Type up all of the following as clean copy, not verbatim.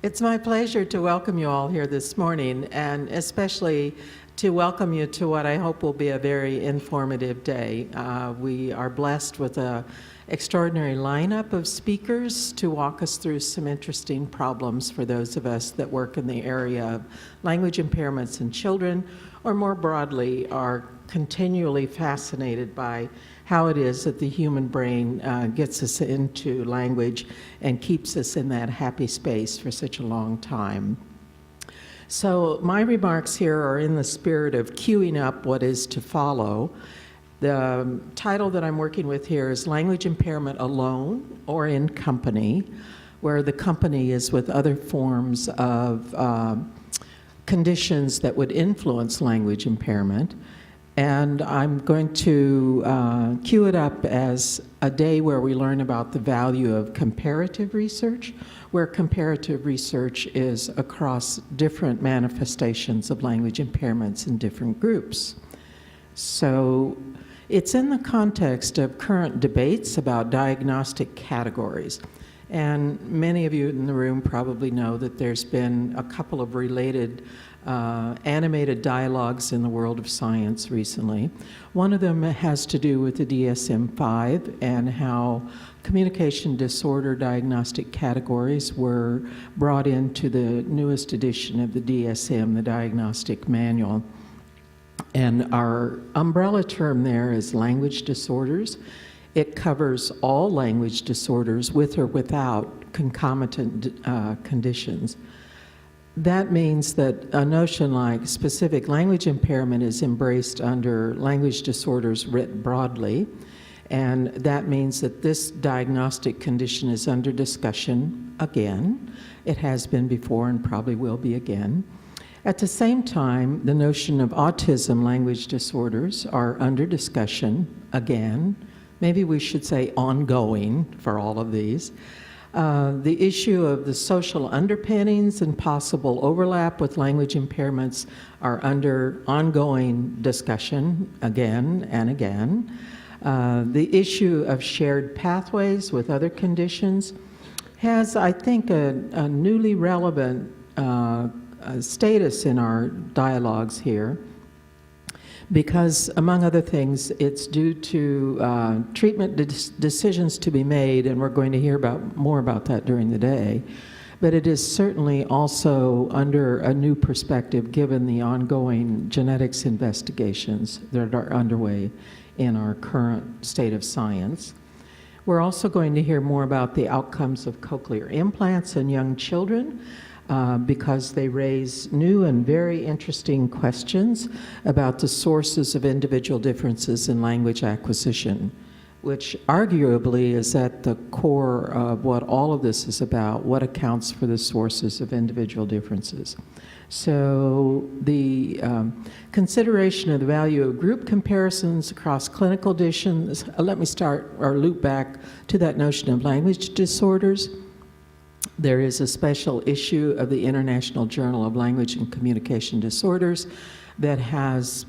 It's my pleasure to welcome you all here this morning, and especially to welcome you to what I hope will be a very informative day. We are blessed with an extraordinary lineup of speakers to walk us through some interesting problems for those of us that work in the area of language impairments in children, or more broadly, are continually fascinated by how it is that the human brain gets us into language and keeps us in that happy space for such a long time. So my remarks here are in the spirit of queuing up what is to follow. The title that I'm working with here is Language Impairment Alone or in Company, where the company is with other forms of conditions that would influence language impairment. And I'm going to cue it up as a day where we learn about the value of comparative research, where comparative research is across different manifestations of language impairments in different groups. So it's in the context of current debates about diagnostic categories. And many of you in the room probably know that there's been a couple of related animated dialogues in the world of science recently. One of them has to do with the DSM-5 and how communication disorder diagnostic categories were brought into the newest edition of the DSM, the Diagnostic Manual. And our umbrella term there is language disorders. It covers all language disorders with or without concomitant conditions. That means that a notion like specific language impairment is embraced under language disorders writ broadly, and that means that this diagnostic condition is under discussion again. It has been before and probably will be again. At the same time, the notion of autism language disorders are under discussion again. Maybe we should say ongoing for all of these. The issue of the social underpinnings and possible overlap with language impairments are under ongoing discussion again and again. The issue of shared pathways with other conditions has, I think, a newly relevant status in our dialogues here, because, among other things, it's due to treatment decisions to be made, and we're going to hear more about that during the day. But it is certainly also under a new perspective given the ongoing genetics investigations that are underway in our current state of science. We're also going to hear more about the outcomes of cochlear implants in young children, because they raise new and very interesting questions about the sources of individual differences in language acquisition, which arguably is at the core of what all of this is about, what accounts for the sources of individual differences. So the consideration of the value of group comparisons across clinical conditions, let me start or loop back to that notion of language disorders. There is a special issue of the International Journal of Language and Communication Disorders that has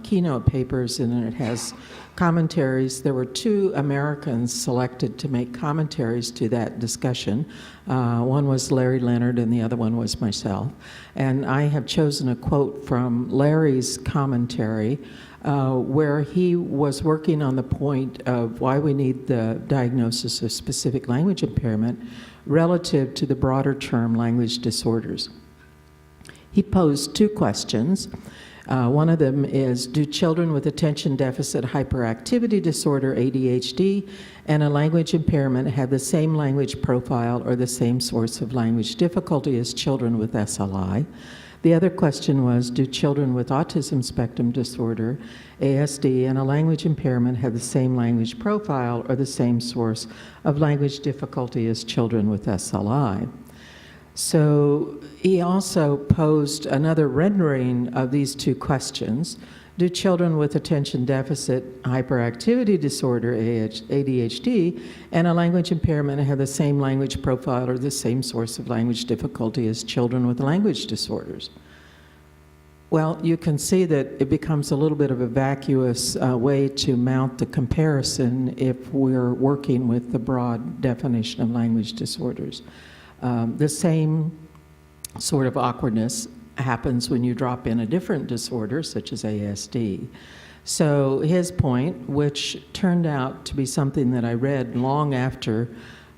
keynote papers and it has commentaries. There were 2 Americans selected to make commentaries to that discussion. One was Larry Leonard and the other one was myself. And I have chosen a quote from Larry's commentary where he was working on the point of why we need the diagnosis of specific language impairment relative to the broader term language disorders. He posed 2 questions. One of them is, do children with attention deficit hyperactivity disorder, ADHD, and a language impairment have the same language profile or the same source of language difficulty as children with SLI? The other question was, do children with autism spectrum disorder, ASD, and a language impairment have the same language profile or the same source of language difficulty as children with SLI? So he also posed another rendering of these 2 questions. Do children with attention deficit hyperactivity disorder, ADHD, and a language impairment have the same language profile or the same source of language difficulty as children with language disorders? Well, you can see that it becomes a little bit of a vacuous way to mount the comparison if we're working with the broad definition of language disorders. The same sort of awkwardness happens when you drop in a different disorder, such as ASD. So his point, which turned out to be something that I read long after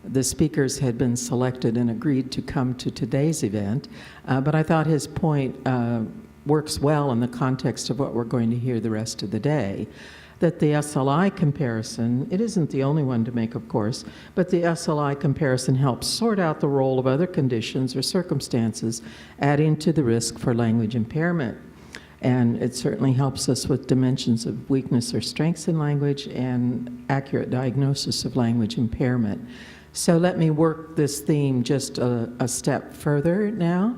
the speakers had been selected and agreed to come to today's event, but I thought his point works well in the context of what we're going to hear the rest of the day, that the SLI comparison, it isn't the only one to make, of course, but the SLI comparison helps sort out the role of other conditions or circumstances, adding to the risk for language impairment. And it certainly helps us with dimensions of weakness or strengths in language and accurate diagnosis of language impairment. So let me work this theme just a step further now.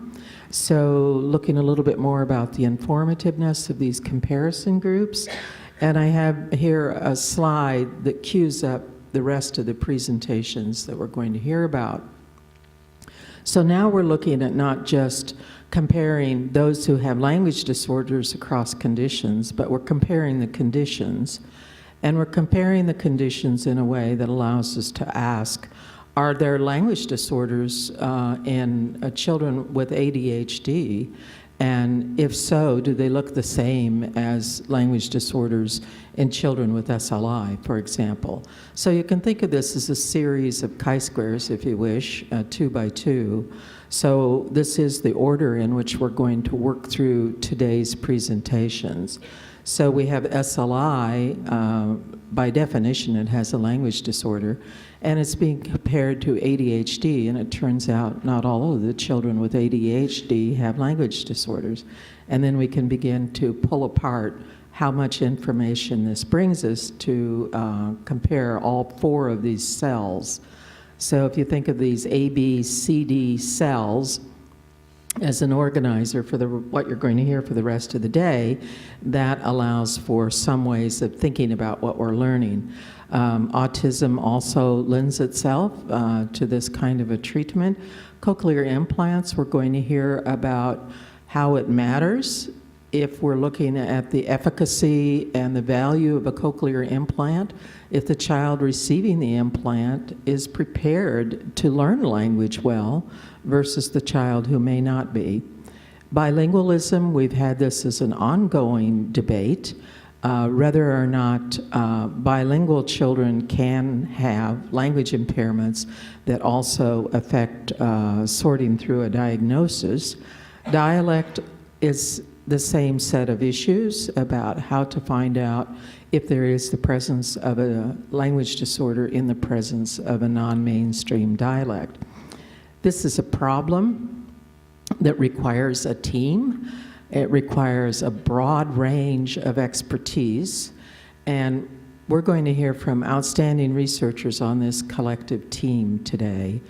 So looking a little bit more about the informativeness of these comparison groups. And I have here a slide that cues up the rest of the presentations that we're going to hear about. So now we're looking at not just comparing those who have language disorders across conditions, but we're comparing the conditions. And we're comparing the conditions in a way that allows us to ask, are there language disorders in children with ADHD? And if so, do they look the same as language disorders in children with SLI, for example? So you can think of this as a series of chi-squares, if you wish, 2 by 2. So this is the order in which we're going to work through today's presentations. So we have SLI, by definition, it has a language disorder, and it's being compared to ADHD, and it turns out not all of the children with ADHD have language disorders. And then we can begin to pull apart how much information this brings us to compare all 4 of these cells. So if you think of these A, B, C, D cells as an organizer for what you're going to hear for the rest of the day, that allows for some ways of thinking about what we're learning. Autism also lends itself to this kind of a treatment. Cochlear implants, we're going to hear about how it matters if we're looking at the efficacy and the value of a cochlear implant, if the child receiving the implant is prepared to learn language well versus the child who may not be. Bilingualism, we've had this as an ongoing debate, whether or not bilingual children can have language impairments that also affect sorting through a diagnosis. Dialect is the same set of issues about how to find out if there is the presence of a language disorder in the presence of a non-mainstream dialect. This is a problem that requires a team. It requires a broad range of expertise, and we're going to hear from outstanding researchers on this collective team today.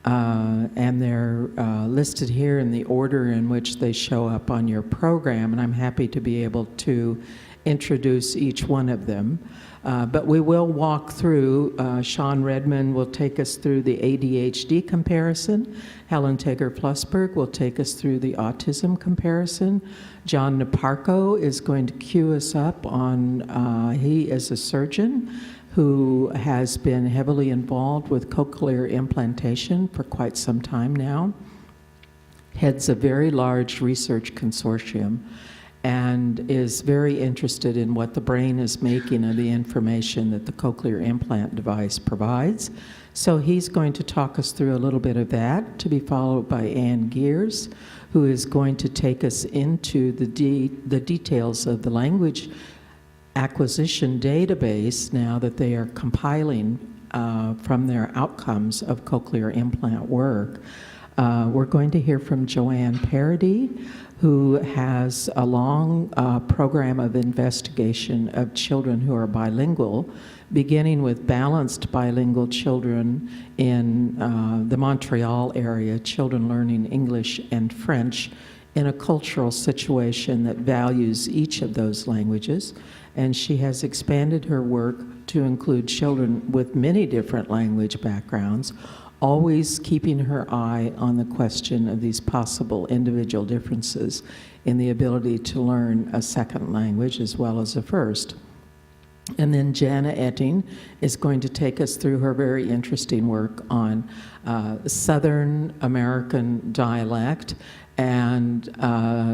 And they're listed here in the order in which they show up on your program, and I'm happy to be able to introduce each one of them. But we will walk through, Sean Redmond will take us through the ADHD comparison, Helen Teger-Flussberg will take us through the autism comparison, John Naparko is going to cue us up on, he is a surgeon who has been heavily involved with cochlear implantation for quite some time now, heads a very large research consortium, and is very interested in what the brain is making of the information that the cochlear implant device provides. So he's going to talk us through a little bit of that, to be followed by Ann Geers, who is going to take us into the details of the language acquisition database now that they are compiling from their outcomes of cochlear implant work. We're going to hear from Joanne Parody, who has a long program of investigation of children who are bilingual, beginning with balanced bilingual children in the Montreal area, children learning English and French in a cultural situation that values each of those languages. And she has expanded her work to include children with many different language backgrounds, always keeping her eye on the question of these possible individual differences in the ability to learn a second language as well as a first. And then Jana Etting is going to take us through her very interesting work on Southern American dialect and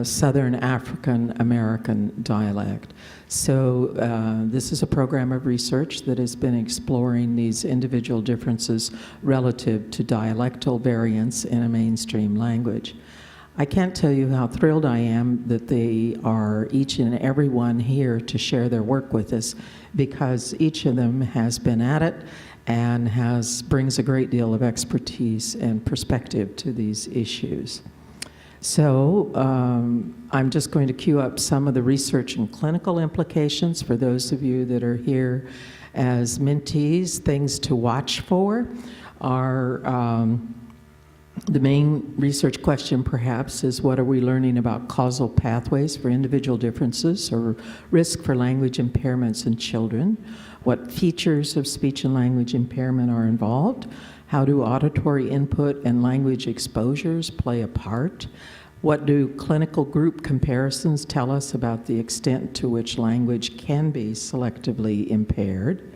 Southern African American dialect. So this is a program of research that has been exploring these individual differences relative to dialectal variants in a mainstream language. I can't tell you how thrilled I am that they are, each and every one here, to share their work with us, because each of them has been at it and brings a great deal of expertise and perspective to these issues. So I'm just going to cue up some of the research and clinical implications for those of you that are here as mentees. Things to watch for are the main research question, perhaps, is what are we learning about causal pathways for individual differences or risk for language impairments in children? What features of speech and language impairment are involved? How do auditory input and language exposures play a part? What do clinical group comparisons tell us about the extent to which language can be selectively impaired?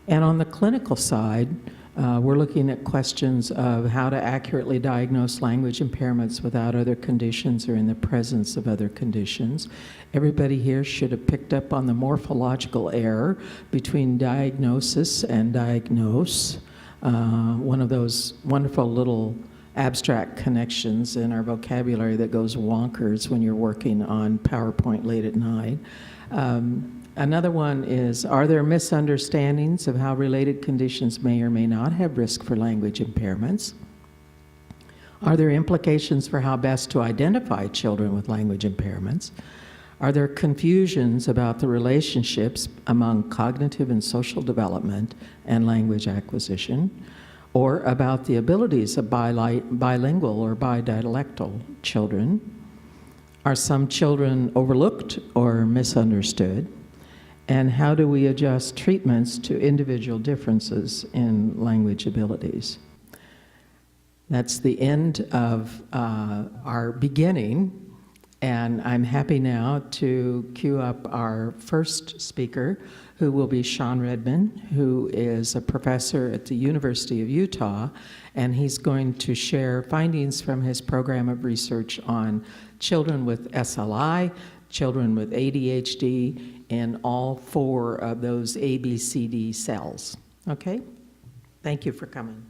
And on the clinical side, we're looking at questions of how to accurately diagnose language impairments without other conditions or in the presence of other conditions. Everybody here should have picked up on the morphological error between diagnosis and diagnose, one of those wonderful little abstract connections in our vocabulary that goes wonkers when you're working on PowerPoint late at night. Another one is, are there misunderstandings of how related conditions may or may not have risk for language impairments? Are there implications for how best to identify children with language impairments? Are there confusions about the relationships among cognitive and social development and language acquisition, or about the abilities of bilingual or bidialectal children? Are some children overlooked or misunderstood? And how do we adjust treatments to individual differences in language abilities? That's the end of our beginning, and I'm happy now to cue up our first speaker, who will be Sean Redmond, who is a professor at the University of Utah, and he's going to share findings from his program of research on children with SLI, children with ADHD, in all 4 of those ABCD cells. Okay? Thank you for coming.